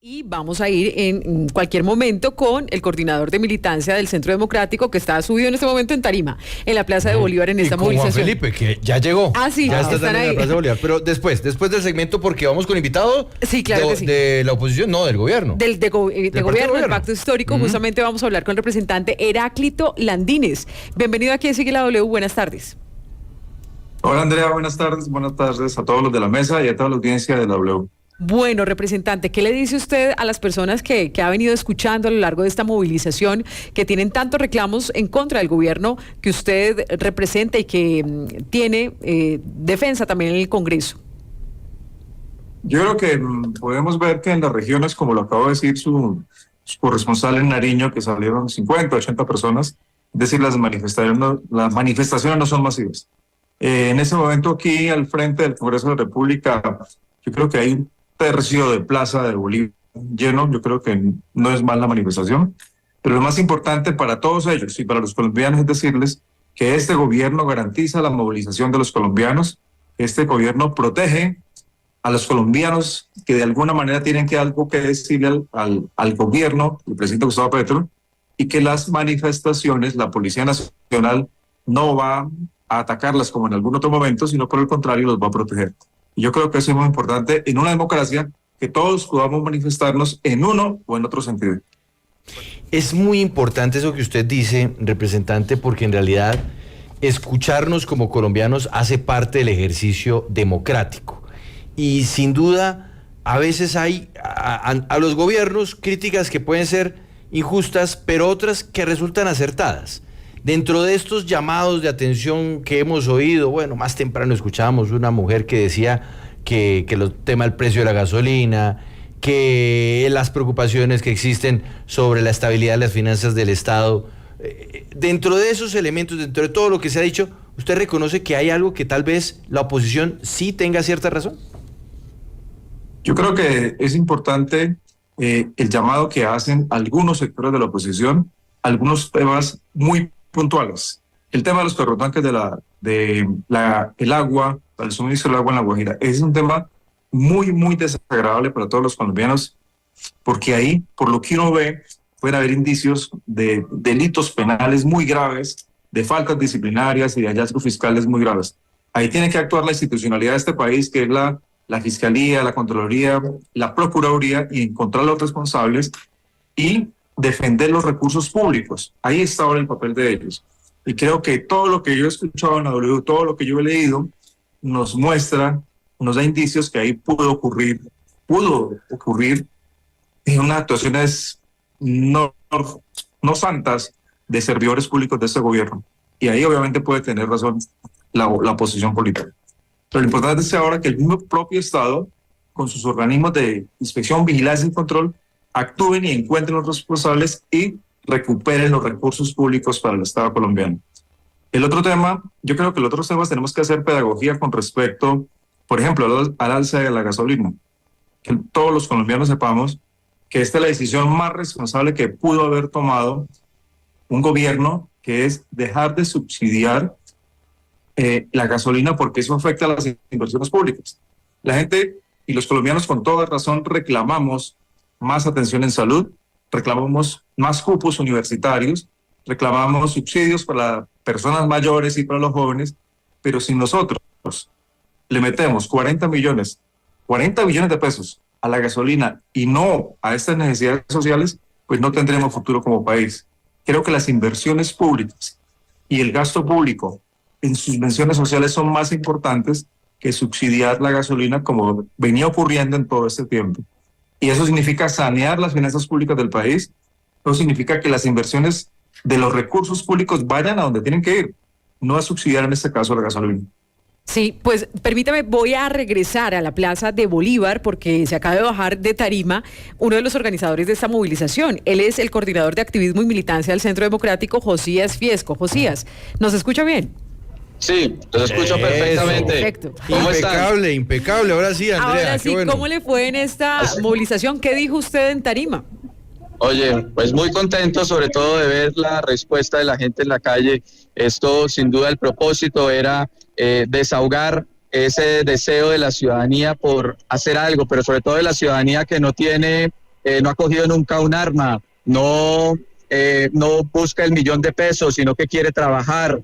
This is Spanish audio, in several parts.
Y vamos a ir en cualquier momento con el coordinador de militancia del Centro Democrático, que está subido en este momento en Tarima, en la Plaza de Bolívar, en esta con movilización. Juan Felipe, que ya llegó. Ah, sí, ya está están también en ahí. la Plaza de Bolívar. Pero después del segmento, porque vamos con invitado. Sí, claro que sí. ¿De la oposición? No, del gobierno. De gobierno, del Pacto Histórico. Justamente vamos a hablar con el representante Heráclito Landines. Bienvenido aquí a Sigue la W. Buenas tardes. Hola Andrea, buenas tardes a todos los de la mesa y a toda la audiencia de la W. Bueno, representante, ¿qué le dice usted a las personas que ha venido escuchando a lo largo de esta movilización, que tienen tantos reclamos en contra del gobierno que usted representa y que tiene defensa también en el Congreso? Yo creo que podemos ver que en las regiones, como lo acabo de decir su corresponsal en Nariño, que salieron 50, 80 personas, es decir, las manifestaciones no son masivas. En ese momento aquí al frente del Congreso de la República, yo creo que hay un tercio de Plaza de Bolívar lleno. Yo creo que no es mal la manifestación, pero lo más importante para todos ellos y para los colombianos es decirles que este gobierno garantiza la movilización de los colombianos, este gobierno protege a los colombianos que de alguna manera tienen algo que decirle al gobierno, el presidente Gustavo Petro, y que las manifestaciones, la Policía Nacional no va a atacarlas como en algún otro momento, sino por el contrario los va a proteger. Y yo creo que eso es muy importante en una democracia, que todos podamos manifestarnos en uno o en otro sentido. Es muy importante eso que usted dice, representante, porque en realidad escucharnos como colombianos hace parte del ejercicio democrático. Y sin duda, a veces hay a los gobiernos críticas que pueden ser injustas, pero otras que resultan acertadas. Dentro de estos llamados de atención que hemos oído, bueno, más temprano escuchábamos una mujer que decía que el tema del precio de la gasolina, que las preocupaciones que existen sobre la estabilidad de las finanzas del Estado. Dentro de esos elementos, dentro de todo lo que se ha dicho, ¿usted reconoce que hay algo que tal vez la oposición sí tenga cierta razón? Yo creo que es importante el llamado que hacen algunos sectores de la oposición, algunos temas muy puntuales. El tema de los ferrotanques el agua, el suministro del agua en La Guajira, es un tema muy, muy desagradable para todos los colombianos, porque ahí, por lo que uno ve, pueden haber indicios de delitos penales muy graves, de faltas disciplinarias y de hallazgos fiscales muy graves. Ahí tiene que actuar la institucionalidad de este país, que es la Fiscalía, la Contraloría, la Procuraduría, y encontrar a los responsables y defender los recursos públicos. Ahí está ahora el papel de ellos. Y creo que todo lo que yo he escuchado en la W, todo lo que yo he leído, nos da indicios que ahí pudo ocurrir en unas actuaciones no santas de servidores públicos de este gobierno. Y ahí obviamente puede tener razón la posición política. Pero lo importante es ahora que el mismo propio Estado, con sus organismos de inspección, vigilancia y control, actúen y encuentren los responsables y recuperen los recursos públicos para el Estado colombiano. El otro tema, yo creo que los otros temas tenemos que hacer pedagogía con respecto, por ejemplo, al alza de la gasolina. Que todos los colombianos sepamos que esta es la decisión más responsable que pudo haber tomado un gobierno, que es dejar de subsidiar la gasolina, porque eso afecta a las inversiones públicas. La gente y los colombianos con toda razón reclamamos más atención en salud, reclamamos más cupos universitarios, reclamamos subsidios para personas mayores y para los jóvenes, pero si nosotros le metemos 40 millones de pesos a la gasolina y no a estas necesidades sociales, pues no tendremos futuro como país. Creo que las inversiones públicas y el gasto público en sus dimensiones sociales son más importantes que subsidiar la gasolina, como venía ocurriendo en todo este tiempo. Y eso significa sanear las finanzas públicas del país. Eso significa que las inversiones de los recursos públicos vayan a donde tienen que ir, no a subsidiar en este caso la gasolina. Sí, pues permítame, voy a regresar a la Plaza de Bolívar porque se acaba de bajar de Tarima uno de los organizadores de esta movilización. Él es el coordinador de activismo y militancia del Centro Democrático, Josías Fiesco. Josías, ¿nos escucha bien? Sí, los escucho perfectamente. Perfecto. ¿Cómo impecable, están? impecable. Ahora sí, Andrea. Ahora sí, bueno. ¿Cómo le fue en esta movilización? ¿Qué dijo usted en Tarima? Oye, pues muy contento sobre todo de ver la respuesta de la gente en la calle. Esto sin duda el propósito era desahogar ese deseo de la ciudadanía por hacer algo, pero sobre todo de la ciudadanía que no tiene no ha cogido nunca un arma, no busca el $1.000.000, sino que quiere trabajar.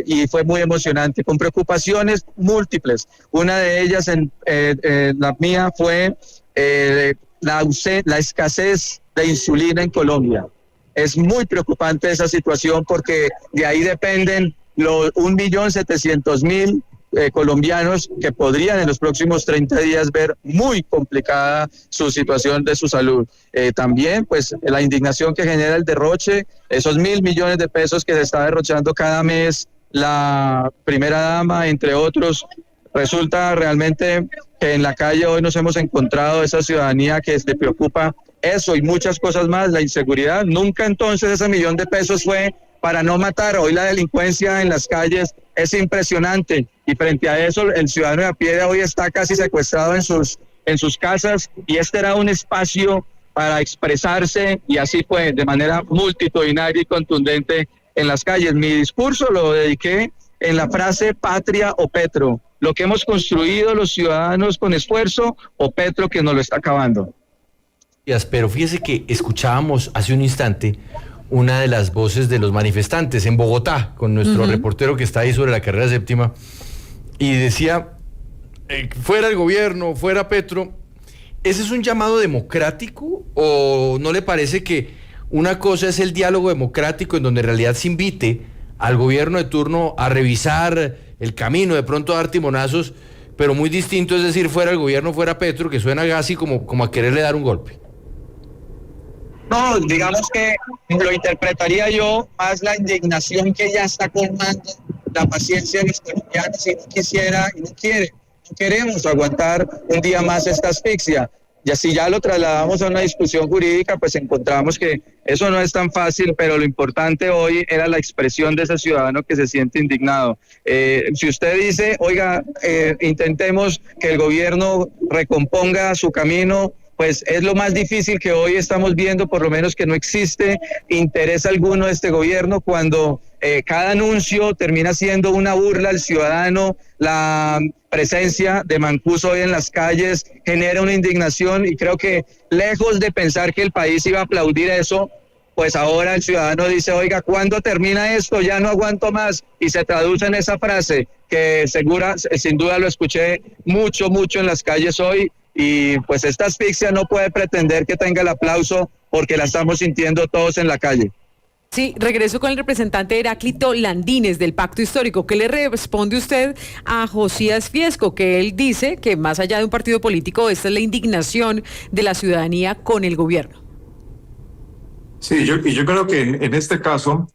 Y fue muy emocionante, con preocupaciones múltiples. Una de ellas, la mía, fue la escasez de insulina en Colombia. Es muy preocupante esa situación porque de ahí dependen los 1.700.000 colombianos que podrían en los próximos 30 días ver muy complicada su situación de su salud. También pues la indignación que genera el derroche, esos 1.000 millones de pesos que se está derrochando cada mes la primera dama, entre otros. Resulta realmente que en la calle hoy nos hemos encontrado esa ciudadanía que se preocupa eso y muchas cosas más, la inseguridad. Nunca entonces ese $1.000.000 fue para no matar. Hoy la delincuencia en las calles es impresionante y frente a eso el ciudadano de a pie de hoy está casi secuestrado en sus casas y este era un espacio para expresarse y así fue de manera multitudinaria y contundente en las calles. Mi discurso lo dediqué en la frase patria o Petro, lo que hemos construido los ciudadanos con esfuerzo o Petro que nos lo está acabando. Pero fíjese que escuchábamos hace un instante una de las voces de los manifestantes en Bogotá, con nuestro reportero que está ahí sobre la carrera séptima, y decía, fuera el gobierno, fuera Petro. ¿Ese es un llamado democrático o no le parece que una cosa es el diálogo democrático en donde en realidad se invite al gobierno de turno a revisar el camino, de pronto a dar timonazos, pero muy distinto es decir fuera el gobierno, fuera Petro, que suena casi como a quererle dar un golpe? No, digamos que lo interpretaría yo más la indignación que ya está colmando la paciencia de los colombianos y no quisiera y no quiere. No queremos aguantar un día más esta asfixia. Y así ya lo trasladamos a una discusión jurídica, pues encontramos que eso no es tan fácil, pero lo importante hoy era la expresión de ese ciudadano que se siente indignado. Si usted dice, oiga, intentemos que el gobierno recomponga su camino, pues es lo más difícil que hoy estamos viendo, por lo menos que no existe interés alguno de este gobierno cuando cada anuncio termina siendo una burla al ciudadano. La presencia de Mancuso hoy en las calles genera una indignación y creo que lejos de pensar que el país iba a aplaudir eso, pues ahora el ciudadano dice, oiga, ¿cuándo termina esto? Ya no aguanto más. Y se traduce en esa frase que sin duda lo escuché mucho en las calles hoy. Y pues esta asfixia no puede pretender que tenga el aplauso porque la estamos sintiendo todos en la calle. Sí, regreso con el representante Heráclito Landines del Pacto Histórico. ¿Qué le responde usted a Josías Fiesco? Que él dice que más allá de un partido político, esta es la indignación de la ciudadanía con el gobierno. Sí, yo creo que en este caso,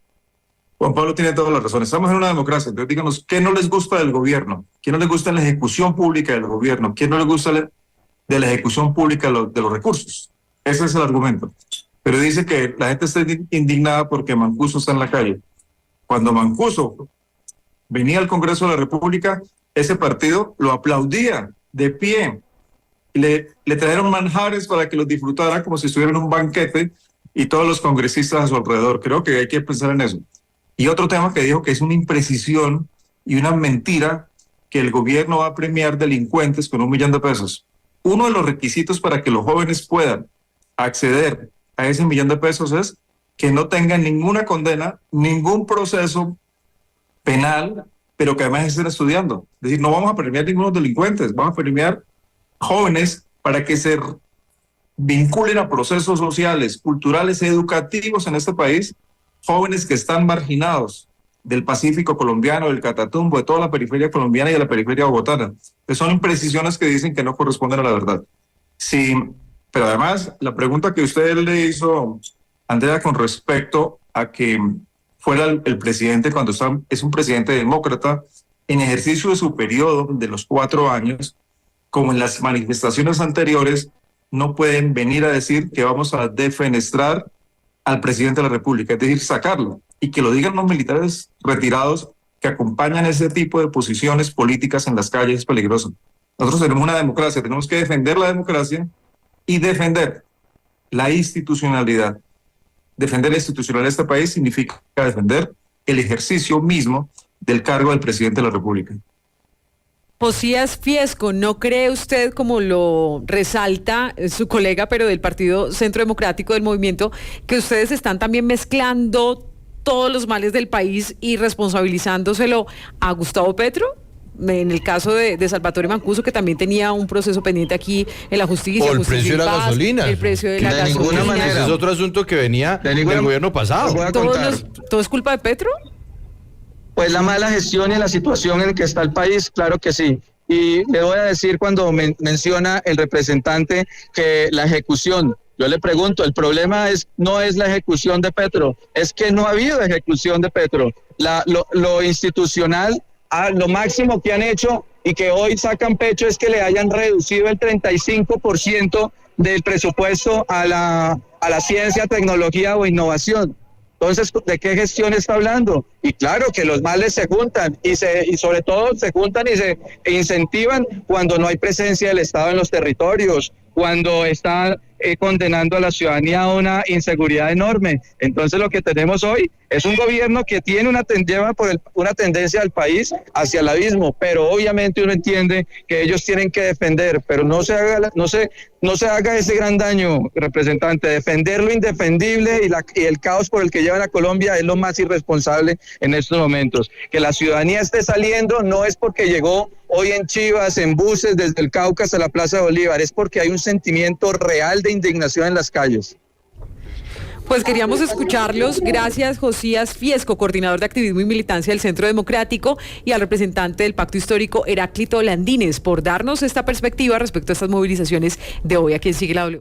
Juan Pablo tiene toda la razón. Estamos en una democracia, entonces díganos, ¿qué no les gusta del gobierno? ¿Qué no les gusta de la ejecución pública del gobierno? ¿Qué no les gusta de la ejecución pública de los recursos? Ese es el argumento. Pero dice que la gente está indignada porque Mancuso está en la calle. Cuando Mancuso venía al Congreso de la República, ese partido lo aplaudía de pie. Le trajeron manjares para que los disfrutara como si estuviera en un banquete y todos los congresistas a su alrededor. Creo que hay que pensar en eso. Y otro tema que dijo que es una imprecisión y una mentira que el gobierno va a premiar delincuentes con $1.000.000. Uno de los requisitos para que los jóvenes puedan acceder a ese $1.000.000 es que no tengan ninguna condena, ningún proceso penal, pero que además estén estudiando. Es decir, no vamos a premiar ningunos delincuentes, vamos a premiar jóvenes para que se vinculen a procesos sociales, culturales, educativos en este país, jóvenes que están marginados del Pacífico colombiano, del Catatumbo, de toda la periferia colombiana y de la periferia bogotana. Que son imprecisiones que dicen que no corresponden a la verdad. Sí, pero además, la pregunta que usted le hizo, Andrea, con respecto a que fuera el presidente, cuando es un presidente demócrata, en ejercicio de su periodo de los 4 años, como en las manifestaciones anteriores, no pueden venir a decir que vamos a defenestrar al presidente de la República, es decir, sacarlo, y que lo digan los militares retirados que acompañan ese tipo de posiciones políticas en las calles, es peligroso. Nosotros tenemos una democracia, tenemos que defender la democracia y defender la institucionalidad. Defender la institucionalidad de este país significa defender el ejercicio mismo del cargo del presidente de la República. Josías Fiesco, ¿no cree usted, como lo resalta su colega, pero del Partido Centro Democrático del Movimiento, que ustedes están también mezclando todos los males del país y responsabilizándoselo a Gustavo Petro? En el caso de Salvatore Mancuso, que también tenía un proceso pendiente aquí en la justicia. O el precio de la gasolina. El precio de la De gasolina. ninguna manera. Ese es otro asunto que venía del gobierno pasado. Voy a contar. ¿Todo es culpa de Petro? Pues la mala gestión y la situación en la que está el país, claro que sí. Y le voy a decir cuando menciona el representante que la ejecución, yo le pregunto, el problema no es la ejecución de Petro, es que no ha habido ejecución de Petro. Lo institucional, lo máximo que han hecho y que hoy sacan pecho es que le hayan reducido el 35% del presupuesto a la ciencia, tecnología o innovación. Entonces, ¿de qué gestión está hablando? Y claro que los males se juntan y sobre todo se juntan y se incentivan cuando no hay presencia del Estado en los territorios, cuando está condenando a la ciudadanía a una inseguridad enorme. Entonces lo que tenemos hoy es un gobierno que tiene una tendencia al país hacia el abismo, pero obviamente uno entiende que ellos tienen que defender, pero no se haga ese gran daño, representante. Defender lo indefendible y el caos por el que llevan a Colombia es lo más irresponsable en estos momentos. Que la ciudadanía esté saliendo no es porque llegó hoy en chivas, en buses, desde el Cauca hasta la Plaza de Bolívar, es porque hay un sentimiento real de indignación en las calles. Pues queríamos escucharlos. Gracias, Josías Fiesco, coordinador de activismo y militancia del Centro Democrático, y al representante del Pacto Histórico, Heráclito Landines, por darnos esta perspectiva respecto a estas movilizaciones de hoy aquí en Sigue la W.